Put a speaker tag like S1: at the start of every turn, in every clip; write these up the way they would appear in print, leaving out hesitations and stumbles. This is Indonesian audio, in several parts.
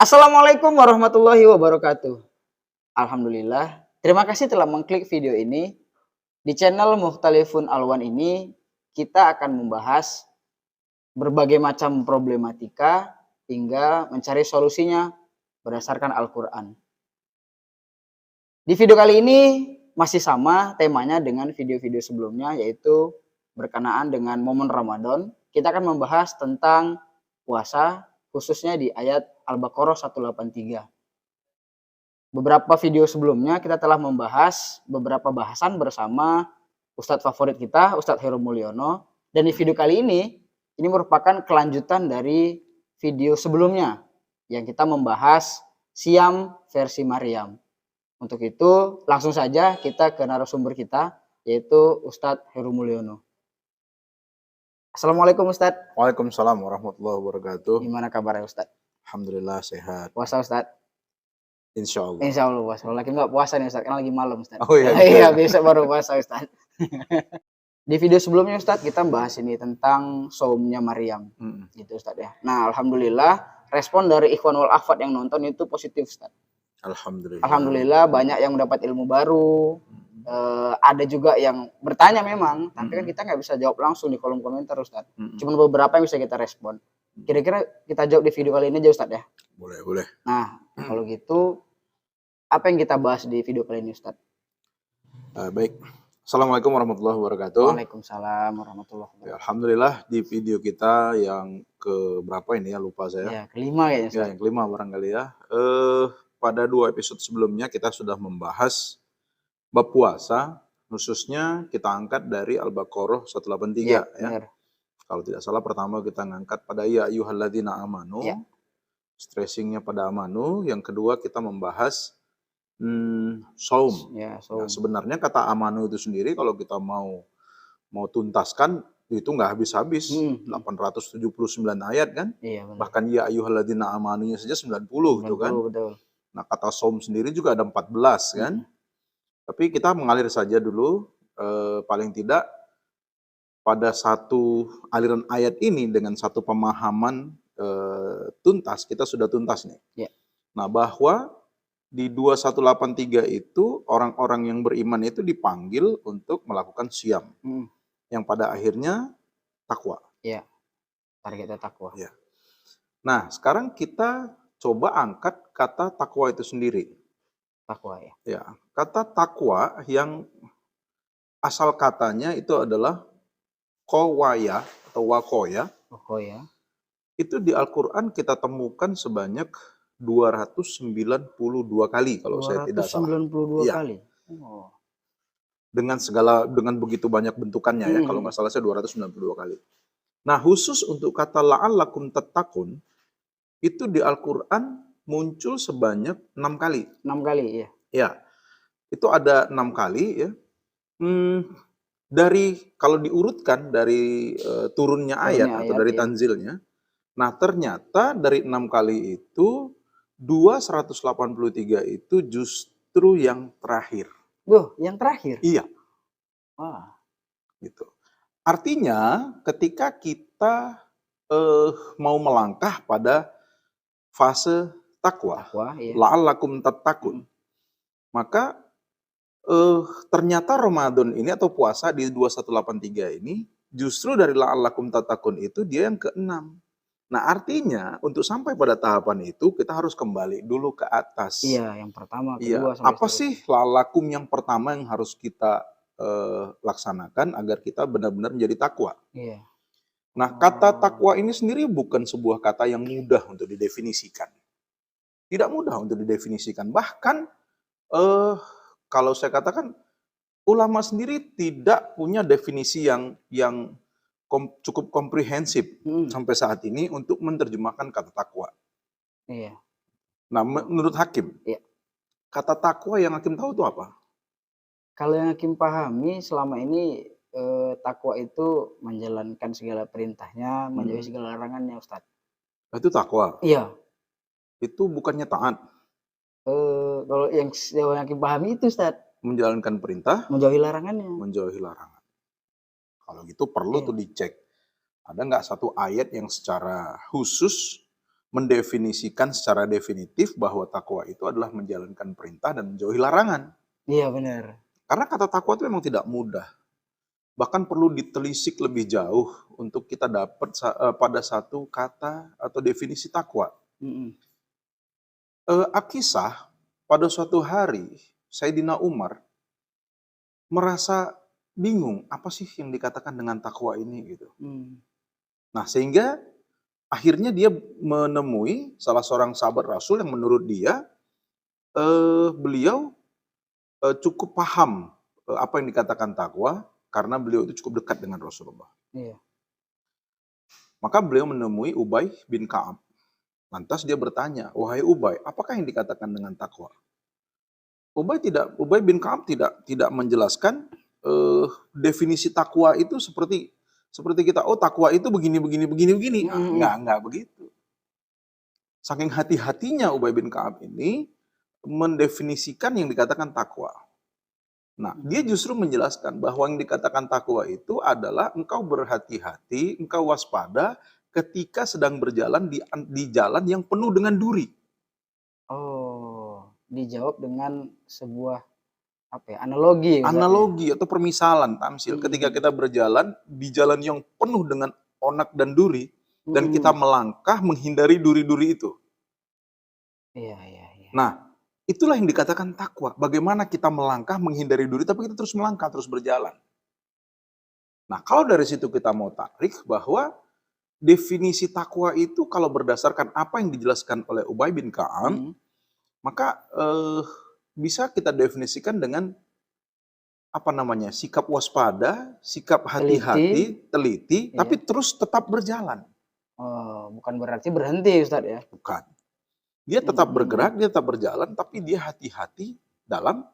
S1: Assalamualaikum warahmatullahi wabarakatuh. Alhamdulillah, terima kasih telah mengklik video ini. Di channel Mukhtalifun Alwan ini, kita akan membahas berbagai macam problematika hingga mencari solusinya berdasarkan Al-Quran. Di video kali ini masih sama temanya dengan video-video sebelumnya, yaitu berkenaan dengan momen Ramadan. Kita akan membahas tentang puasa, khususnya di ayat Al-Baqarah 183. Beberapa video sebelumnya kita telah membahas beberapa bahasan bersama Ustadz favorit kita, Ustadz Heru Mulyono. Dan di video kali ini merupakan kelanjutan dari video sebelumnya yang kita membahas Siam versi Maryam. Untuk itu langsung saja kita ke narasumber kita, yaitu Ustadz Heru Mulyono. Assalamualaikum Ustadz.
S2: Waalaikumsalam warahmatullahi wabarakatuh.
S1: Gimana kabarnya Ustadz?
S2: Alhamdulillah sehat.
S1: Puasa Ustadz?
S2: Insya Allah.
S1: Insya Allah puasa. Lagi nggak puasa nih Ustadz, kan lagi malam Ustadz.
S2: Oh iya.
S1: Iya, besok baru puasa Ustadz. Di video sebelumnya Ustadz kita bahas ini tentang saumnya Maryam. Gitu Ustadz ya. Nah alhamdulillah respon dari Ikhwan wal Akhwat yang nonton itu positif Ustadz.
S2: Alhamdulillah.
S1: Alhamdulillah banyak yang mendapat ilmu baru. Ada juga yang bertanya memang, tapi kan kita nggak bisa jawab langsung di kolom komentar Ustadz. Cuma beberapa yang bisa kita respon. Kira-kira kita jawab di video kali ini aja Ustadz ya?
S2: Boleh.
S1: Nah kalau gitu apa yang kita bahas di video kali ini Ustadz?
S2: Baik. Assalamualaikum warahmatullahi wabarakatuh.
S1: Waalaikumsalam warahmatullahi wabarakatuh.
S2: Ya, alhamdulillah di video kita yang ke berapa ini ya, lupa saya.
S1: Ya, kelima kayaknya Ustadz.
S2: Ya, yang kelima barangkali ya. Pada 2 episode sebelumnya kita sudah membahas bab puasa, khususnya kita angkat dari Al-Baqarah 183 ya.
S1: Benar.
S2: Kalau tidak salah pertama kita ngangkat pada ya ayyuhalladzina amanu.
S1: Ya.
S2: Stressingnya pada amanu. Yang kedua kita membahas saum.
S1: Ya, saum.
S2: Nah, sebenarnya kata amanu itu sendiri kalau kita mau tuntaskan itu nggak habis-habis. 879 ayat kan?
S1: Iya, benar.
S2: Bahkan ya ayyuhalladzina amanunya saja 90 itu kan.
S1: Betul.
S2: Nah, kata saum sendiri juga ada 14 kan. Tapi kita mengalir saja dulu, paling tidak pada satu aliran ayat ini dengan satu pemahaman tuntas, kita sudah tuntas nih.
S1: Ya.
S2: Nah, bahwa di 2183 itu orang-orang yang beriman itu dipanggil untuk melakukan siam. Yang pada akhirnya takwa.
S1: Iya. Targetnya takwa.
S2: Ya. Nah, sekarang kita coba angkat kata takwa itu sendiri.
S1: Takwa ya.
S2: Ya, kata takwa yang asal katanya itu adalah qawaya atau wakoya.
S1: Wakoya.
S2: Itu di Al-Quran kita temukan sebanyak 292 kali kalau saya tidak salah.
S1: 292
S2: ya.
S1: kali. Oh.
S2: Dengan begitu banyak bentukannya ya, kalau nggak salah saya 292 kali. Nah, khusus untuk kata la'allakum tattaqun itu di Al-Quran muncul sebanyak 6 kali.
S1: 6 kali ya.
S2: Ya. Itu ada 6 kali ya. Kalau diurutkan dari turunnya ayat atau dari tanzilnya. Nah, ternyata dari 6 kali itu 183 itu justru yang terakhir.
S1: Yang terakhir?
S2: Iya.
S1: Wah.
S2: Gitu. Artinya ketika kita mau melangkah pada fase takwa,
S1: iya.
S2: la'allakum tattaqun. Maka ternyata Ramadan ini atau puasa di 2183 ini justru dari la'allakum tattaqun itu dia yang ke-6. Nah, artinya untuk sampai pada tahapan itu kita harus kembali dulu ke atas.
S1: Iya, yang pertama, kedua,
S2: iya. Apa sih la'allakum yang pertama yang harus kita laksanakan agar kita benar-benar menjadi takwa?
S1: Iya.
S2: Nah, kata takwa ini sendiri bukan sebuah kata yang mudah untuk didefinisikan. Tidak mudah untuk didefinisikan. Bahkan kalau saya katakan ulama sendiri tidak punya definisi yang cukup komprehensif sampai saat ini untuk menerjemahkan kata takwa.
S1: Iya.
S2: Nah, menurut Hakim, kata takwa yang Hakim tahu itu apa?
S1: Kalau yang Hakim pahami selama ini takwa itu menjalankan segala perintahnya, menjauhi segala larangannya, Ustadz.
S2: Itu takwa?
S1: Iya.
S2: Itu bukannya taat?
S1: Kalau yang Hakim pahami itu, Ustadz.
S2: Menjalankan perintah,
S1: menjauhi larangannya.
S2: Menjauhi larangan. Kalau gitu perlu tuh dicek. Ada nggak satu ayat yang secara khusus mendefinisikan secara definitif bahwa takwa itu adalah menjalankan perintah dan menjauhi larangan.
S1: Iya benar.
S2: Karena kata takwa itu memang tidak mudah. Bahkan perlu ditelisik lebih jauh untuk kita dapat pada satu kata atau definisi takwa.
S1: Mm-mm.
S2: Akisah pada suatu hari Sayyidina Umar merasa bingung apa sih yang dikatakan dengan takwa ini gitu.
S1: Mm.
S2: Nah, sehingga akhirnya dia menemui salah seorang sahabat Rasul yang menurut dia beliau cukup paham apa yang dikatakan takwa karena beliau itu cukup dekat dengan Rasulullah.
S1: Iya.
S2: Maka beliau menemui Ubay bin Ka'ab. Lantas dia bertanya, "Wahai Ubay, apakah yang dikatakan dengan takwa?" Ubay bin Ka'ab tidak menjelaskan definisi takwa itu seperti kita, oh takwa itu begini. Nah, enggak begitu. Saking hati-hatinya Ubay bin Ka'ab ini mendefinisikan yang dikatakan takwa. Nah, dia justru menjelaskan bahwa yang dikatakan takwa itu adalah engkau berhati-hati, engkau waspada ketika sedang berjalan di jalan yang penuh dengan duri.
S1: Oh, dijawab dengan sebuah analogi.
S2: Analogi atau permisalan, tamsil. Ketika kita berjalan di jalan yang penuh dengan onak dan duri, dan kita melangkah menghindari duri-duri itu.
S1: Iya.
S2: Nah, itulah yang dikatakan takwa. Bagaimana kita melangkah menghindari duri, tapi kita terus melangkah, terus berjalan. Nah, kalau dari situ kita mau tarik bahwa definisi takwa itu kalau berdasarkan apa yang dijelaskan oleh Ubay bin Ka'ab, maka bisa kita definisikan dengan sikap waspada, sikap hati-hati, teliti, tapi terus tetap berjalan.
S1: Oh, bukan berarti berhenti Ustadz ya?
S2: Bukan. Dia tetap bergerak, dia tetap berjalan, tapi dia hati-hati dalam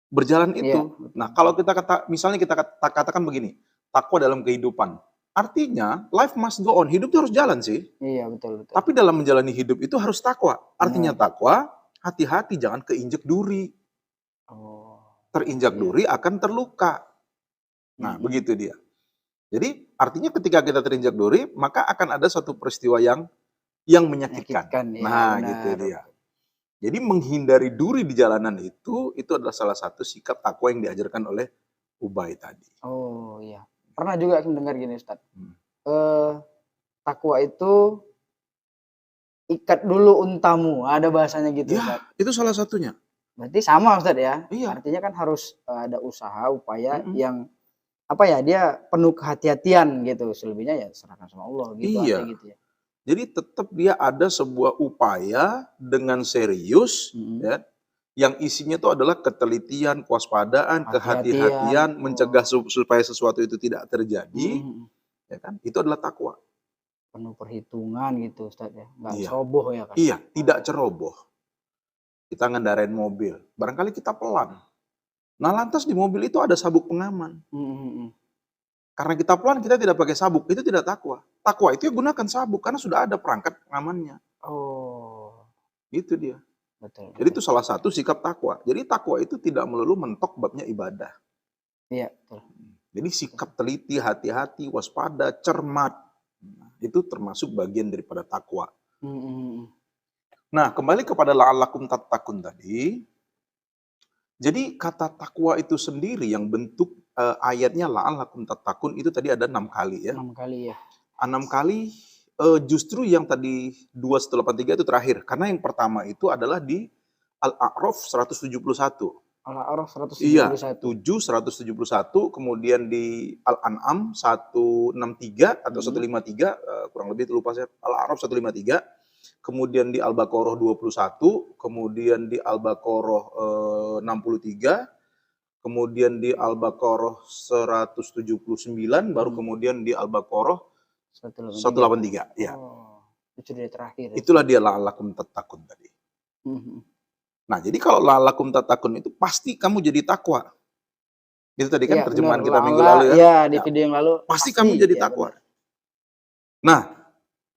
S2: berjalan itu.
S1: Iya.
S2: Nah, kalau misalnya kita katakan begini, takwa dalam kehidupan. Artinya, life must go on. Hidup itu harus jalan sih.
S1: Iya, betul.
S2: Tapi dalam menjalani hidup itu harus takwa. Artinya takwa, hati-hati jangan keinjek duri.
S1: Oh.
S2: Terinjak duri akan terluka. Nah, begitu dia. Jadi, artinya ketika kita terinjak duri, maka akan ada suatu peristiwa yang menyakitkan. Nah, gitu dia. Jadi menghindari duri di jalanan itu adalah salah satu sikap takwa yang diajarkan oleh Ubay tadi.
S1: Oh iya. Pernah juga mendengar gini Ustaz. Takwa itu ikat dulu untamu. Ada bahasanya gitu
S2: ya,
S1: Ustaz.
S2: Itu salah satunya.
S1: Berarti sama Ustaz ya?
S2: Iya.
S1: Artinya kan harus ada usaha, upaya yang dia penuh kehati-hatian gitu. Selebihnya ya serahkan sama Allah gitu.
S2: Iya.
S1: Gitu ya.
S2: Jadi tetap dia ada sebuah upaya dengan serius, ya, yang isinya itu adalah ketelitian, kewaspadaan, kehati-hatian, mencegah supaya sesuatu itu tidak terjadi, ya kan? Itu adalah takwa.
S1: Penuh perhitungan gitu Ustaz ya, nggak ceroboh ya kan?
S2: Iya, tidak ceroboh. Kita ngendarain mobil, barangkali kita pelan. Nah lantas di mobil itu ada sabuk pengaman. Karena kita pelan, kita tidak pakai sabuk, itu tidak takwa. Takwa itu ya gunakan sabuk, karena sudah ada perangkat pengamannya.
S1: Oh.
S2: Itu dia.
S1: Betul.
S2: Jadi itu salah satu sikap takwa. Jadi takwa itu tidak melulu mentok babnya ibadah.
S1: Iya, betul.
S2: Jadi sikap teliti, hati-hati, waspada, cermat. Itu termasuk bagian daripada takwa. Nah, kembali kepada la'allakum tattaqun tadi. Jadi kata takwa itu sendiri yang bentuk ayatnya la'allakum tattaqun itu tadi ada 6 kali ya.
S1: 6 kali ya.
S2: 6 kali justru yang tadi 283 itu terakhir. Karena yang pertama itu adalah di Al-A'raf 171.
S1: Al-A'raf 171.
S2: Iya, 171, kemudian di Al-An'am 163 atau 153, kurang lebih itu lupa saya. Al-A'raf 153, kemudian di Al-Baqarah 21, kemudian di Al-Baqarah 63, kemudian di Al-Baqarah 179, baru kemudian di Al-Baqarah 183. Ya.
S1: Oh, itu dia terakhir.
S2: Itulah dia la'allakum tattaqun tadi. Nah, jadi kalau la'allakum tattaqun itu pasti kamu jadi takwa. Itu tadi kan terjemahan kita minggu lalu ya.
S1: Iya, di video yang lalu.
S2: Pasti kamu jadi takwa. Nah,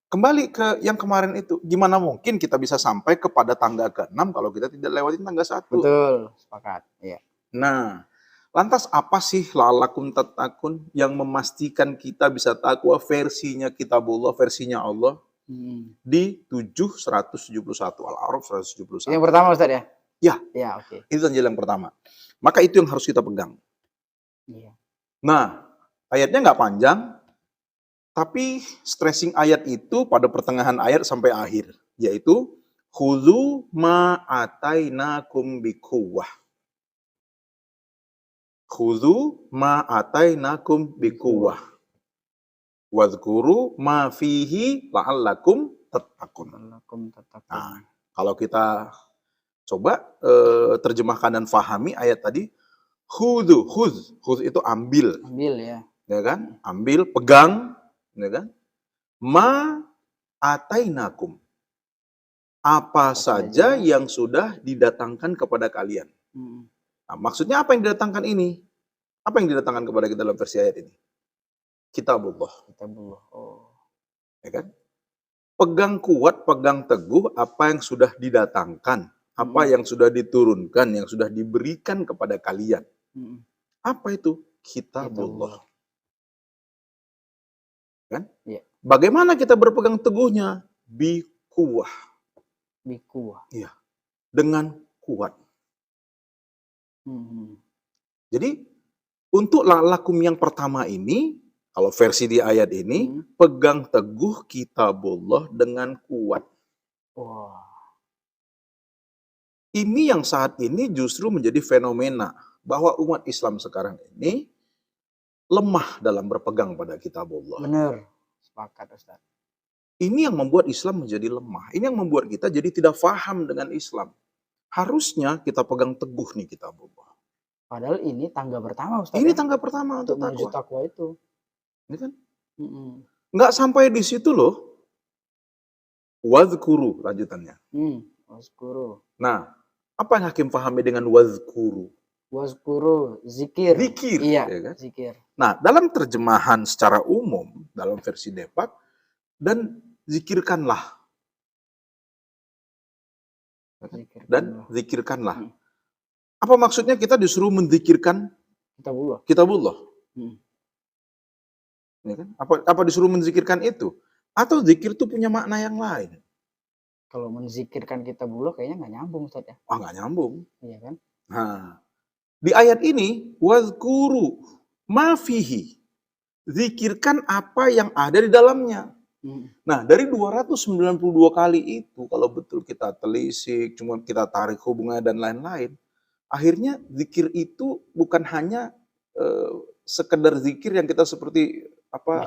S2: kembali ke yang kemarin itu. Gimana mungkin kita bisa sampai kepada tangga ke-6 kalau kita tidak lewatin tangga 1?
S1: Betul, sepakat. Iya.
S2: Nah, lantas apa sih la'allakum tattaqun yang memastikan kita bisa takwa versinya kitabullah, versinya Allah?
S1: Hmm.
S2: di 771 Al-A'raf 171.
S1: Yang pertama Ustaz ya?
S2: Ya,
S1: Ya, oke.
S2: itu Tanzil yang pertama. Maka itu yang harus kita pegang.
S1: Iya.
S2: Nah, ayatnya nggak panjang, tapi stressing ayat itu pada pertengahan ayat sampai akhir, yaitu khudzu ma atainakum biquwwah. Khudzu ma atainakum biquwwah. Wadhkuru ma fihi la'allakum tattaqun.
S1: Lakum tattaqun.
S2: Nah, kalau kita coba terjemahkan dan fahami ayat tadi, khudz itu ambil,
S1: Ambil ya.
S2: ya kan? Ambil, pegang, ya kan? Ma atainakum. Apa saja yang sudah didatangkan kepada kalian.
S1: Hmm.
S2: Nah, maksudnya apa yang didatangkan ini? Apa yang didatangkan kepada kita dalam versi ayat ini? Kitabullah.
S1: Kitabullah. Oh.
S2: Ya kan? Pegang kuat, pegang teguh apa yang sudah didatangkan, apa yang sudah diturunkan, yang sudah diberikan kepada kalian. Apa itu? Kitabullah. Kan?
S1: Ya.
S2: Bagaimana kita berpegang teguhnya? Biquwwah.
S1: Biquwwah.
S2: Iya. Dengan kuat. Jadi untuk lakum yang pertama ini, kalau versi di ayat ini, pegang teguh kitabullah dengan kuat.
S1: Wah.
S2: Ini yang saat ini justru menjadi fenomena bahwa umat Islam sekarang ini lemah dalam berpegang pada kitabullah.
S1: Benar. Sepakat Ustaz.
S2: Ini yang membuat Islam menjadi lemah. Ini yang membuat kita jadi tidak paham dengan Islam. Harusnya kita pegang teguh nih kitabullah.
S1: Padahal ini tangga pertama Ustaz.
S2: Ini
S1: ya?
S2: tangga pertama untuk
S1: menuju
S2: takwa.
S1: takwa itu.
S2: Ini kan? Nggak sampai di situ loh. Wadhkuru lanjutannya.
S1: Wazkuru.
S2: Nah, apa yang hakim pahami dengan wadhkuru?
S1: Wazkuru, zikir.
S2: Zikir.
S1: Iya,
S2: Ya kan?
S1: zikir.
S2: Nah, dalam terjemahan secara umum, dalam versi Depak, dan zikirkanlah. Dan zikirkanlah. Apa maksudnya kita disuruh menzikirkan kitabullah? Ya kan? Apa disuruh menzikirkan itu? Atau zikir itu punya makna yang lain?
S1: Kalau menzikirkan kitabullah kayaknya nggak nyambung Ustaz ya?
S2: Nggak nyambung.
S1: Iya kan?
S2: Nah, di ayat ini, wazkuru ma fihi. Zikirkan apa yang ada di dalamnya. Nah, dari 292 kali itu, kalau betul kita telisik, cuma kita tarik hubungannya dan lain-lain, akhirnya zikir itu bukan hanya sekedar zikir yang kita seperti apa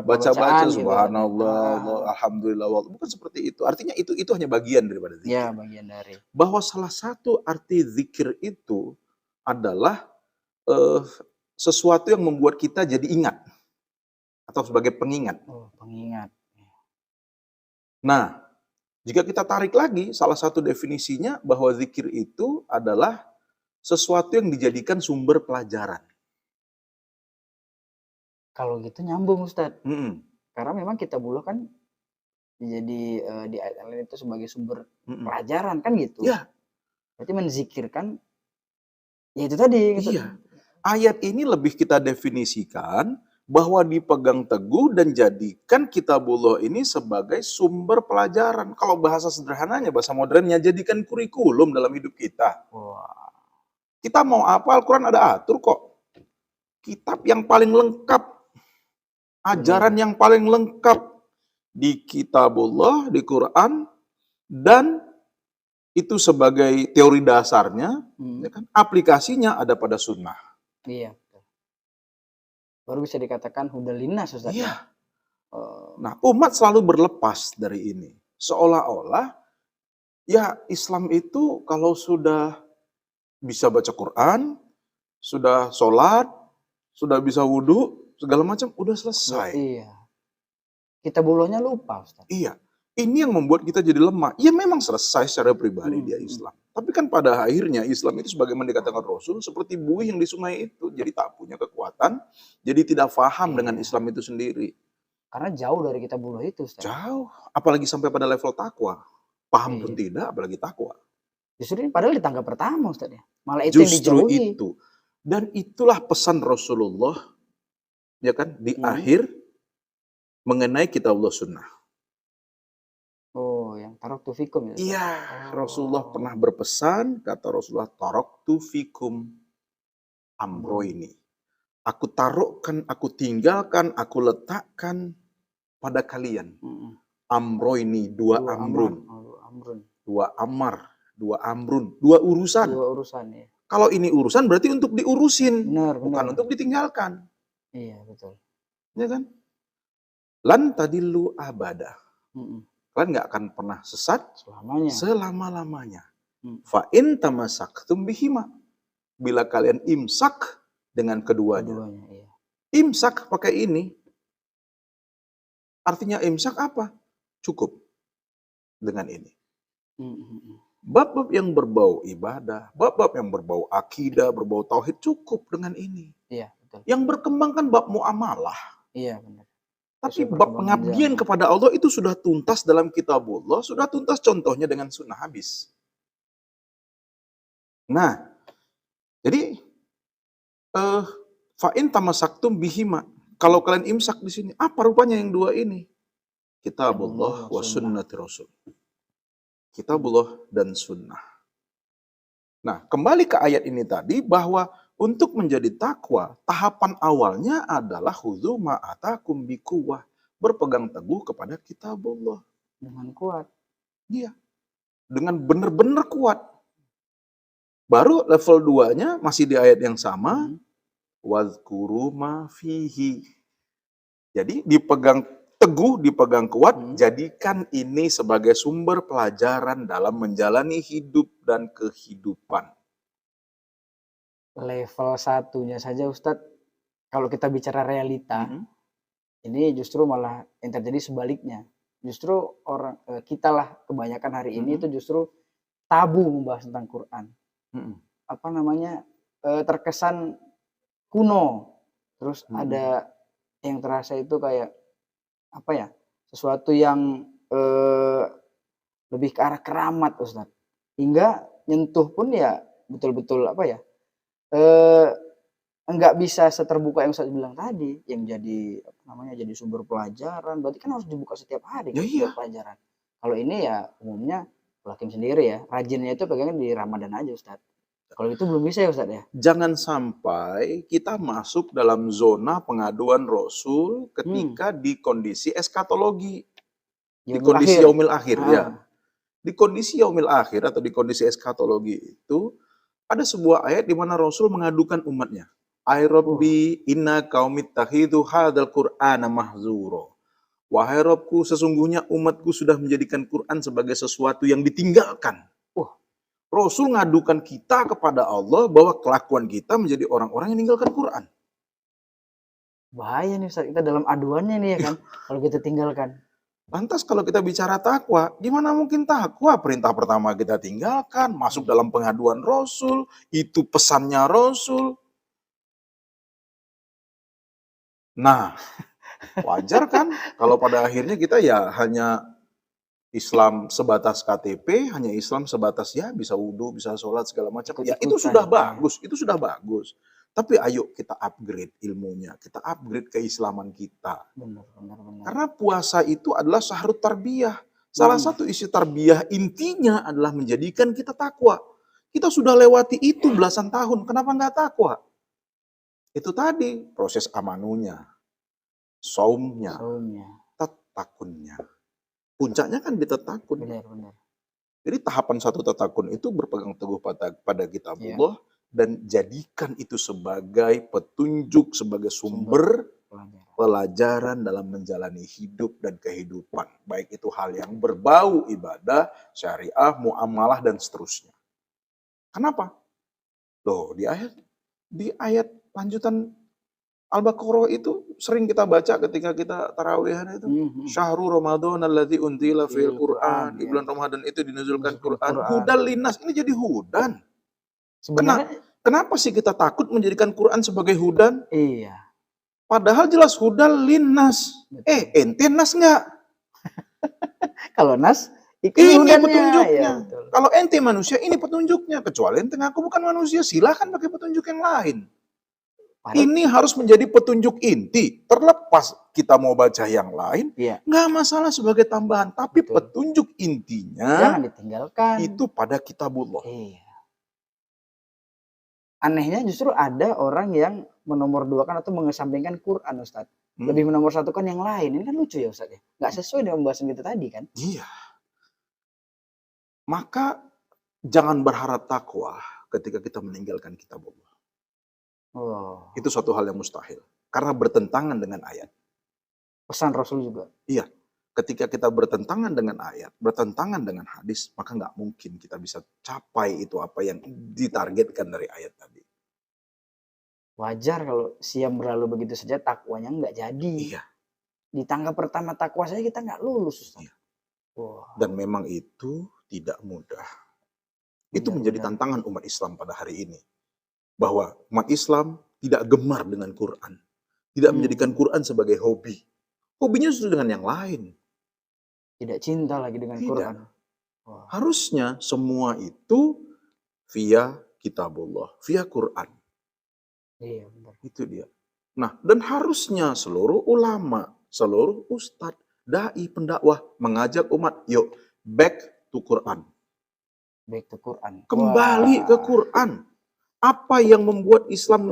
S2: baca-baca subhanallah, gitu. Alhamdulillah, bukan seperti itu. Artinya itu hanya bagian daripada zikir.
S1: Ya, bagian dari.
S2: Bahwa salah satu arti zikir itu adalah sesuatu yang membuat kita jadi ingat atau sebagai pengingat.
S1: Oh, pengingat.
S2: Nah, jika kita tarik lagi, salah satu definisinya bahwa zikir itu adalah sesuatu yang dijadikan sumber pelajaran.
S1: Kalau gitu nyambung Ustadz. Karena memang kitabullah kan jadi di ayat lain itu sebagai sumber pelajaran kan gitu.
S2: Ya.
S1: Berarti menzikirkan ya itu tadi. Gitu.
S2: Iya. Ayat ini lebih kita definisikan bahwa dipegang teguh dan jadikan kitabullah ini sebagai sumber pelajaran. Kalau bahasa sederhananya, bahasa modernnya, jadikan kurikulum dalam hidup kita.
S1: Wah.
S2: Kita mau apa, Al-Quran ada atur kok. Kitab yang paling lengkap, ajaran yang paling lengkap di kitabullah, di Quran, dan itu sebagai teori dasarnya, ya kan? Aplikasinya ada pada sunnah.
S1: Iya. Baru bisa dikatakan hudal linnas Ustaz.
S2: Iya. Nah, umat selalu berlepas dari ini. Seolah-olah ya Islam itu kalau sudah bisa baca Quran, sudah sholat, sudah bisa wudhu, segala macam udah selesai.
S1: Iya. Kitabullahnya lupa Ustaz.
S2: Iya. Ini yang membuat kita jadi lemah. Ya memang selesai secara pribadi dia Islam. Tapi kan pada akhirnya Islam itu sebagaimana dikatakan Rasul seperti buih yang di sungai itu. Jadi tak punya kekuatan. Jadi tidak paham dengan Islam itu sendiri.
S1: Karena jauh dari kitabullah itu Ustaz.
S2: Jauh. Apalagi sampai pada level takwa. Paham pun tidak, apalagi takwa.
S1: Justru ini padahal di tangga pertama Ustaz ya. Malah itu
S2: justru
S1: yang dijauhi.
S2: Itu. Dan itulah pesan Rasulullah ya kan di akhir mengenai kitabullah sunnah.
S1: taraktu fikum ya Ustaz?
S2: Iya, Rasulullah
S1: Oh.
S2: pernah berpesan, kata Rasulullah, taraktu fikum amroini. Aku taruhkan, aku tinggalkan, aku letakkan pada kalian.
S1: Mm-mm.
S2: Amroini,
S1: Dua amar, dua amrun,
S2: dua amar, dua amrun, dua urusan.
S1: dua urusan ya.
S2: Kalau ini urusan berarti untuk diurusin,
S1: Benar,
S2: bukan
S1: benar.
S2: untuk ditinggalkan.
S1: Iya, betul.
S2: Ya kan? Lan tadillu abada.
S1: Mm-mm.
S2: Kalian nggak akan pernah sesat
S1: Selamanya.
S2: selama-lamanya.
S1: Mm.
S2: Fa in tamasaktum bihima. Bila kalian imsak dengan keduanya.
S1: Keduanya, iya.
S2: Imsak pakai ini. Artinya imsak apa? Cukup dengan ini.
S1: Mm-mm.
S2: Bab-bab yang berbau ibadah, bab-bab yang berbau akidah, berbau tauhid cukup dengan ini.
S1: Iya, betul.
S2: Yang berkembang kan bab muamalah.
S1: Iya, benar.
S2: Tapi
S1: Sesuai
S2: bab
S1: perkembangan
S2: pengabdian
S1: zaman.
S2: kepada Allah itu sudah tuntas dalam kitabullah, sudah tuntas contohnya dengan sunnah habis. Nah, jadi fa'in tamasaktum bihima. Kalau kalian imsak di sini, apa rupanya yang dua ini? Kitabullah wa sunnati rasul. Kitabullah dan sunnah. Nah, kembali ke ayat ini tadi bahwa untuk menjadi takwa, tahapan awalnya adalah khudzu ma atakum biquwwah, berpegang teguh kepada kitabullah.
S1: Dengan kuat.
S2: Iya. Dengan benar-benar kuat. Baru level 2-nya masih di ayat yang sama, wazkuru ma fihi. Jadi dipegang teguh, dipegang kuat, jadikan ini sebagai sumber pelajaran dalam menjalani hidup dan kehidupan.
S1: Level satunya saja Ustadz, kalau kita bicara realita, ini justru malah yang terjadi sebaliknya. Justru kita lah kebanyakan hari ini itu justru tabu membahas tentang Quran. Apa namanya, terkesan kuno. Terus ada yang terasa itu kayak apa ya, sesuatu yang lebih ke arah keramat Ustadz. Hingga nyentuh pun ya betul-betul apa ya, enggak bisa seterbuka yang Ustadz bilang tadi, yang jadi apa namanya, jadi sumber pelajaran. Berarti kan harus dibuka setiap hari kan, setiap pelajaran. Kalau ini ya umumnya Hakim sendiri ya, rajinnya itu pegangnya di Ramadan aja Ustadz. Kalau itu belum bisa ya Ustadz ya.
S2: Jangan sampai kita masuk dalam zona pengaduan Rasul ketika di kondisi eskatologi. Di kondisi yaumil akhir ya. Di kondisi yaumil akhir atau di kondisi eskatologi itu ada sebuah ayat di mana Rasul mengadukan umatnya. Ay Rabbi inna qaumit takhidu hadzal Qur'ana mahzura. Wahai Rabbku, sesungguhnya umatku sudah menjadikan Quran sebagai sesuatu yang ditinggalkan. Rasul ngadukan kita kepada Allah bahwa kelakuan kita menjadi orang-orang yang meninggalkan Quran.
S1: Bahaya nih Ustaz, kita dalam aduannya nih ya kan, kalau kita tinggalkan.
S2: Lantas kalau kita bicara takwa, gimana mungkin takwa? Perintah pertama kita tinggalkan, masuk dalam pengaduan Rasul, itu pesannya Rasul. Nah, wajar kan kalau pada akhirnya kita ya hanya Islam sebatas KTP, hanya Islam sebatas ya bisa wudhu, bisa sholat segala macam. Ya itu sudah bagus, itu sudah bagus. Tapi ayo kita upgrade ilmunya, kita upgrade keislaman kita.
S1: Benar.
S2: Karena puasa itu adalah syahrut tarbiyah. Salah satu isi tarbiyah intinya adalah menjadikan kita takwa. Kita sudah lewati itu belasan tahun, kenapa nggak takwa? Itu tadi proses amanunya, saumnya, tatakunnya. Puncaknya kan di tatakun.
S1: Benar.
S2: Jadi tahapan satu tatakun itu berpegang teguh pada kitabullah dan jadikan itu sebagai petunjuk, sebagai sumber pelajaran dalam menjalani hidup dan kehidupan. Baik itu hal yang berbau ibadah, syariah, muamalah, dan seterusnya. Kenapa? Loh, di ayat lanjutan Al-Baqarah itu sering kita baca ketika kita tarawihan itu. Syahrul Ramadan alladzi unzila fil Qur'an. Di bulan Ramadan itu dinuzulkan Quran. Hudal linnas. Ini jadi hudan. Kenapa sih kita takut menjadikan Quran sebagai hudan?
S1: Iya.
S2: Padahal jelas hudal linnas. Ente nas nggak?
S1: Kalau nas,
S2: ini petunjuknya. Ya, kalau ente manusia, ini petunjuknya. Kecuali ente ngaku bukan manusia, silahkan pakai petunjuk yang lain.
S1: Padahal,
S2: Ini harus menjadi petunjuk inti. Terlepas kita mau baca yang lain,
S1: iya,
S2: nggak masalah sebagai tambahan. Tapi
S1: betul.
S2: petunjuk intinya
S1: Jangan ditinggalkan.
S2: itu pada kitabullah.
S1: Iya. Anehnya justru ada orang yang menomorduakan atau mengesampingkan Quran, Ustadz. Lebih menomorsatukan yang lain. Ini kan lucu ya, Ustadz ya. Nggak sesuai dengan pembahasan kita tadi kan.
S2: Iya. Maka jangan berharap takwa ketika kita meninggalkan kitabullah.
S1: Oh,
S2: Itu suatu hal yang mustahil. Karena bertentangan dengan ayat.
S1: pesan Rasul juga.
S2: Iya. Ketika kita bertentangan dengan ayat, bertentangan dengan hadis, maka nggak mungkin kita bisa capai itu apa yang ditargetkan dari ayat tadi.
S1: Wajar kalau siam berlalu begitu saja takwanya nggak jadi.
S2: Iya.
S1: Di tangga pertama takwa saja kita nggak lulus, Ustaz.
S2: Iya.
S1: Wah,
S2: Dan memang itu tidak mudah. Itu menjadi tantangan umat Islam pada hari ini. Bahwa umat Islam tidak gemar dengan Quran. Tidak menjadikan Quran sebagai hobi. Hobinya justru dengan yang lain.
S1: tidak cinta lagi dengan
S2: Tidak.
S1: Quran. Wah,
S2: Harusnya semua itu via kitabullah, via Quran.
S1: iya benar.
S2: Itu dia. Nah, dan harusnya seluruh ulama, seluruh ustadz, dai, pendakwah mengajak umat, yuk back to Quran.
S1: Back to Quran.
S2: Kembali ke Quran. Apa yang membuat Islam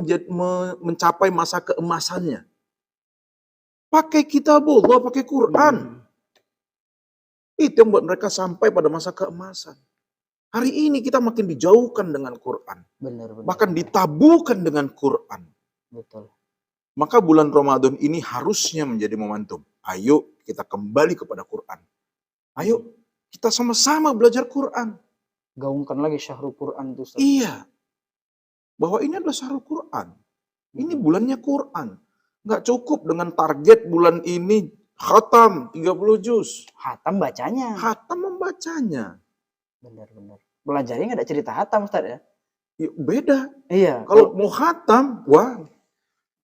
S2: mencapai masa keemasannya? Pakai kitabullah, pakai Quran. Itu yang membuat mereka sampai pada masa keemasan. Hari ini kita makin dijauhkan dengan Quran.
S1: Benar.
S2: Bahkan ditabukan dengan Quran.
S1: Betul.
S2: Maka bulan Ramadan ini harusnya menjadi momentum. Ayo kita kembali kepada Quran. Ayo kita sama-sama belajar Quran.
S1: Gaungkan lagi syahrul Quran itu, Ustaz.
S2: Iya. Bahwa ini adalah syahrul Quran. Ini bulannya Quran. Nggak cukup dengan target bulan ini khatam 30 juz.
S1: Hatam bacanya.
S2: Khatam membacanya.
S1: Benar. Belajarnya nggak ada cerita hatam, Ustaz ya?
S2: Ya, beda.
S1: Iya.
S2: Kalau mau khatam, wah.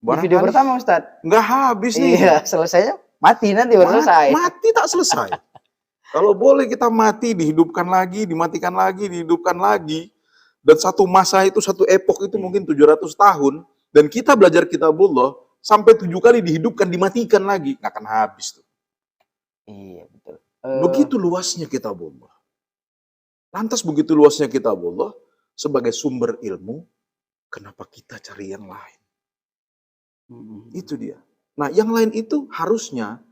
S1: Di video pertama, Ustaz.
S2: Nggak habis nih.
S1: Iya, selesainya mati nanti baru selesai.
S2: Mati tak selesai. Kalau boleh kita mati, dihidupkan lagi, dimatikan lagi, dihidupkan lagi. Dan satu masa itu, satu epok itu mungkin 700 tahun. Dan kita belajar kitabullah, sampai 7 kali dihidupkan, dimatikan lagi. Nggak akan habis tuh.
S1: Iya, betul.
S2: Begitu luasnya kitabullah. Lantas begitu luasnya kitabullah, sebagai sumber ilmu, kenapa kita cari yang lain? Itu dia. Nah, yang lain itu harusnya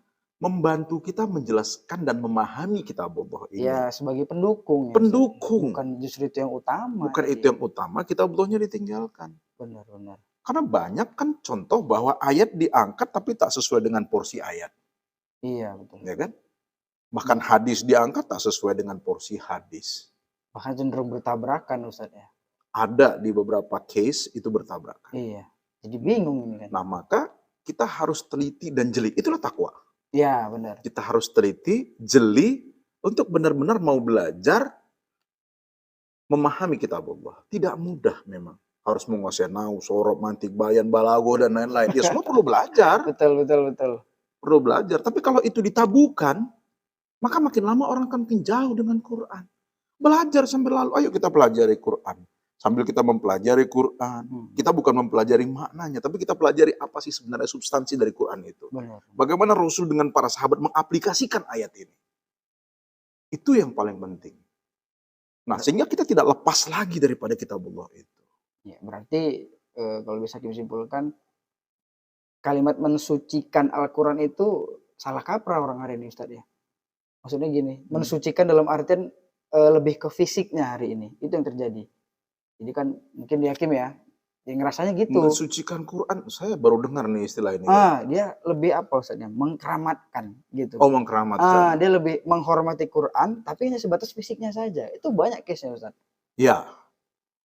S2: membantu kita menjelaskan dan memahami kitabullah ini.
S1: Ya, sebagai pendukung. Ya,
S2: Pendukung.
S1: bukan justru itu yang utama.
S2: Bukan itu yang utama, kitabullahnya ditinggalkan.
S1: Benar.
S2: Karena banyak kan contoh bahwa ayat diangkat tapi tak sesuai dengan porsi ayat.
S1: Iya, betul.
S2: Ya kan? Bahkan hadis diangkat tak sesuai dengan porsi hadis.
S1: Bahkan cenderung bertabrakan, Ustaz ya.
S2: Ada di beberapa case itu bertabrakan.
S1: Iya. Jadi bingung ini kan.
S2: Nah, maka kita harus teliti dan jeli. Itulah takwa.
S1: Iya, benar.
S2: Kita harus teliti, jeli untuk benar-benar mau belajar memahami kitabullah. Tidak mudah memang. Harus menguasai nahwu, sorab, mantik, bayan, balago dan lain-lain. Ya semua perlu belajar.
S1: Betul.
S2: Perlu belajar. Tapi kalau itu ditabukan, maka makin lama orang akan makin jauh dengan Quran. Belajar sambil lalu. Ayo kita pelajari Quran. Sambil kita mempelajari Quran, kita bukan mempelajari maknanya, tapi kita pelajari apa sih sebenarnya substansi dari Quran itu.
S1: Benar.
S2: Bagaimana Rasul dengan para sahabat mengaplikasikan ayat ini. Itu yang paling penting. Nah, sehingga kita tidak lepas lagi daripada kitabullah itu.
S1: Ya, berarti kalau bisa kita simpulkan, kalimat mensucikan Al-Quran itu salah kaprah orang hari ini, Ustaz ya. Maksudnya gini, mensucikan dalam artian lebih ke fisiknya hari ini. Itu yang terjadi. Jadi kan mungkin di Hakim ya, yang ngerasanya gitu.
S2: Mensucikan Quran, saya baru dengar nih istilah ini.
S1: Dia lebih apa Ustaznya? Mengkeramatkan gitu.
S2: Oh, mengkeramatkan.
S1: Dia lebih menghormati Quran, tapi hanya sebatas fisiknya saja. Itu banyak case-nya, Ustaz.
S2: Ya,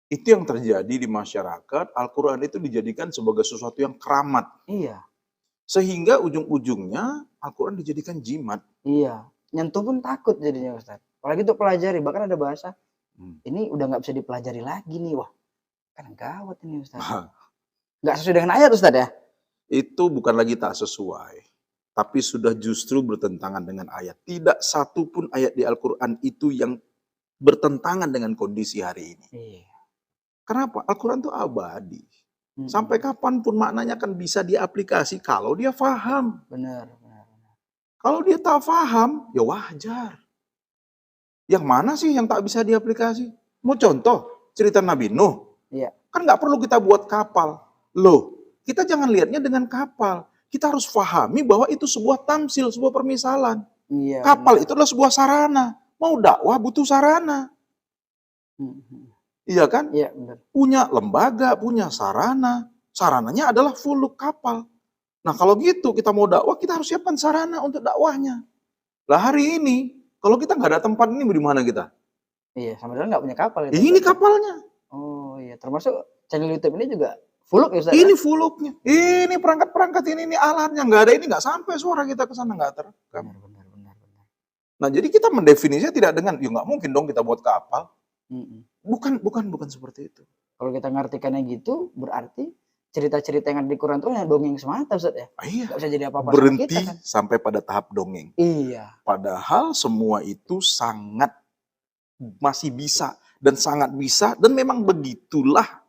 S2: itu yang terjadi di masyarakat. Al-Quran itu dijadikan sebagai sesuatu yang keramat.
S1: Iya.
S2: Sehingga ujung-ujungnya Al-Quran dijadikan jimat.
S1: Iya. Nyentuh pun takut jadinya, Ustaz. Apalagi untuk pelajari, bahkan ada bahasa, ini udah nggak bisa dipelajari lagi nih, wah. Kan gawat ini, Ustaz. Nggak sesuai dengan ayat, Ustaz ya?
S2: Itu bukan lagi tak sesuai. Tapi sudah justru bertentangan dengan ayat. Tidak satu pun ayat di Al-Quran itu yang bertentangan dengan kondisi hari ini.
S1: Iya.
S2: Kenapa? Al-Quran itu abadi. Sampai kapanpun maknanya kan bisa diaplikasi kalau dia paham.
S1: Benar.
S2: Kalau dia tak paham, ya wajar. Yang mana sih yang tak bisa diaplikasi? Mau contoh cerita Nabi Nuh.
S1: Iya.
S2: Kan nggak perlu kita buat kapal. Loh, kita jangan lihatnya dengan kapal. Kita harus pahami bahwa itu sebuah tamsil, sebuah permisalan.
S1: Iya.
S2: Kapal itu adalah sebuah sarana. Mau dakwah butuh sarana. Iya kan?
S1: Iya, benar.
S2: Punya lembaga, punya sarana. Sarananya adalah fuluk kapal. Nah kalau gitu kita mau dakwah, kita harus siapkan sarana untuk dakwahnya. Lah hari ini, kalau kita nggak ada tempat ini, di mana kita?
S1: Iya, sama nggak punya kapal.
S2: Ya, ini kapalnya.
S1: Oh iya, termasuk channel YouTube ini juga fuluk ya Ustaz?
S2: Ini fuluknya. Ini perangkat-perangkat ini alatnya. Nggak ada ini, nggak sampai suara kita ke sana, nggak terekam.
S1: Benar.
S2: Nah jadi kita mendefinisinya tidak dengan, ya nggak mungkin dong kita buat kapal. Bukan seperti itu.
S1: Kalau kita ngartikannya gitu, berarti cerita-cerita yang ada di Quran itu hanya dongeng semata, Ustaz ya?
S2: Iya.
S1: Nggak bisa jadi apa-apa
S2: Berhenti
S1: sama kita, kan?
S2: sampai pada tahap dongeng.
S1: Iya.
S2: Padahal semua itu masih bisa dan sangat bisa, dan memang begitulah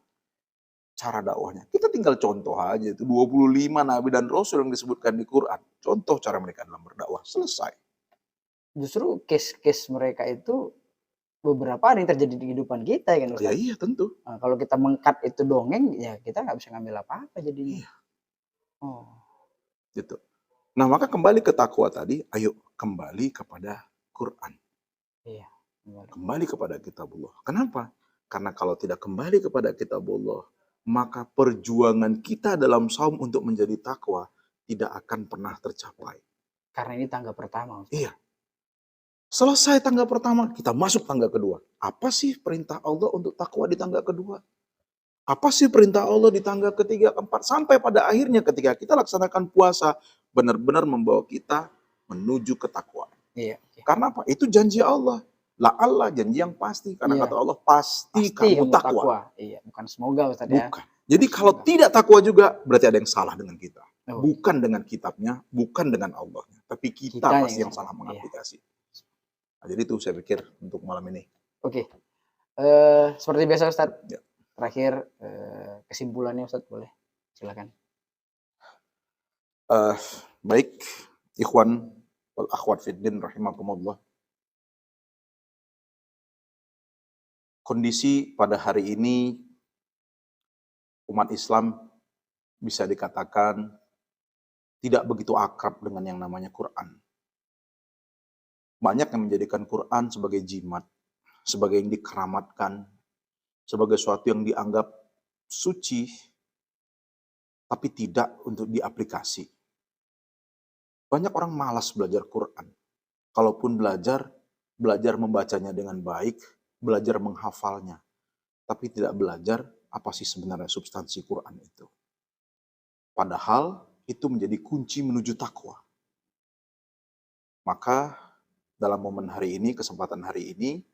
S2: cara dakwahnya. Kita tinggal contoh aja itu 25 nabi dan rasul yang disebutkan di Quran. Contoh cara mereka dalam berdakwah, selesai.
S1: Justru case-case mereka itu beberapa ada yang terjadi di kehidupan kita ya kan Ustaz?
S2: Ya iya tentu.
S1: Nah, kalau kita mengkat itu dongeng, ya kita nggak bisa ngambil apa-apa jadinya.
S2: Iya.
S1: Oh.
S2: Gitu. Nah maka kembali ke takwa tadi, ayo kembali kepada Quran.
S1: Iya.
S2: Kembali kepada kitabullah. Kenapa? Karena kalau tidak kembali kepada kitabullah, maka perjuangan kita dalam saum untuk menjadi takwa tidak akan pernah tercapai.
S1: Karena ini tangga pertama.
S2: Iya. Selesai tangga pertama, kita masuk tangga kedua. Apa sih perintah Allah untuk takwa di tangga kedua? Apa sih perintah Allah di tangga ketiga, keempat, sampai pada akhirnya ketika kita laksanakan puasa, benar-benar membawa kita menuju ketakwaan.
S1: Iya.
S2: Karena apa? Itu janji Allah. Allah janji yang pasti. Karena kata Allah, pasti kamu takwa.
S1: Iya, bukan semoga Ustaz ya.
S2: Bukan. Jadi kalau tidak takwa juga, berarti ada yang salah dengan kita. Bukan dengan kitabnya, bukan dengan Allahnya. Tapi kita pasti yang salah mengaplikasi. Nah, jadi itu saya pikir untuk malam ini.
S1: Oke. Seperti biasa Ustaz.
S2: Ya.
S1: Terakhir kesimpulannya Ustaz, boleh? Silakan.
S2: Baik, ikhwan wal akhwat fiddin rahimakumullah. Kondisi pada hari ini umat Islam bisa dikatakan tidak begitu akrab dengan yang namanya Quran. Banyak yang menjadikan Quran sebagai jimat, sebagai yang dikeramatkan, sebagai sesuatu yang dianggap suci, tapi tidak untuk diaplikasi. Banyak orang malas belajar Quran. Kalaupun belajar membacanya dengan baik, belajar menghafalnya, tapi tidak belajar apa sih sebenarnya substansi Quran itu. Padahal itu menjadi kunci menuju takwa. Maka dalam momen hari ini, kesempatan hari ini,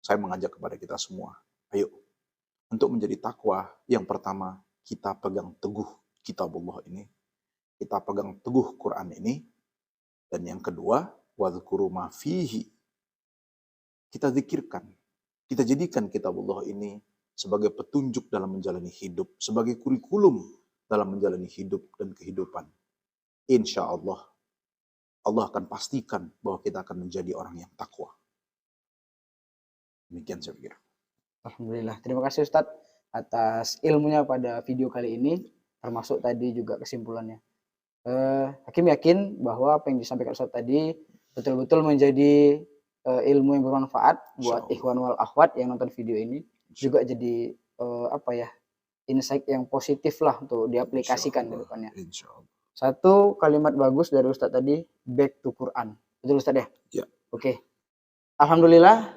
S2: saya mengajak kepada kita semua, ayo untuk menjadi takwa, yang pertama kita pegang teguh kitabullah ini, kita pegang teguh Quran ini, dan yang kedua wadhkuru ma fihi, kita zikirkan, kita jadikan kitabullah ini sebagai petunjuk dalam menjalani hidup, sebagai kurikulum dalam menjalani hidup dan kehidupan. Insya Allah, Allah akan pastikan bahwa kita akan menjadi orang yang takwa. Demikian saya pikir.
S1: Alhamdulillah. Terima kasih Ustadz atas ilmunya pada video kali ini, termasuk tadi juga kesimpulannya. Hakim yakin bahwa apa yang disampaikan Ustadz tadi betul-betul menjadi ilmu yang bermanfaat buat ikhwan wal akhwat yang nonton video ini, juga jadi insight yang positif lah untuk diaplikasikan ke depannya. Satu kalimat bagus dari Ustadz tadi, back to Quran. Betul Ustadz ya?
S2: Ya.
S1: Oke. Alhamdulillah,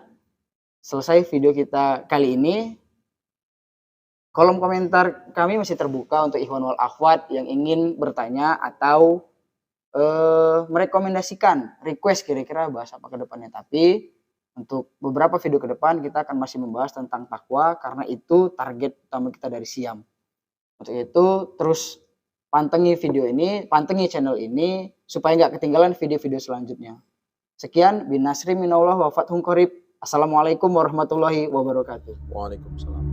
S1: selesai video kita kali ini. Kolom komentar kami masih terbuka untuk ikhwan wal akhwat yang ingin bertanya atau merekomendasikan, request kira-kira bahas apa ke depannya. Tapi untuk beberapa video ke depan kita akan masih membahas tentang takwa, karena itu target utama kita dari Siam. Untuk itu terus pantengi video ini, pantengi channel ini supaya nggak ketinggalan video-video selanjutnya. Sekian, binasri minallah wa fathun qarib. Assalamualaikum warahmatullahi wabarakatuh.
S2: Waalaikumsalam.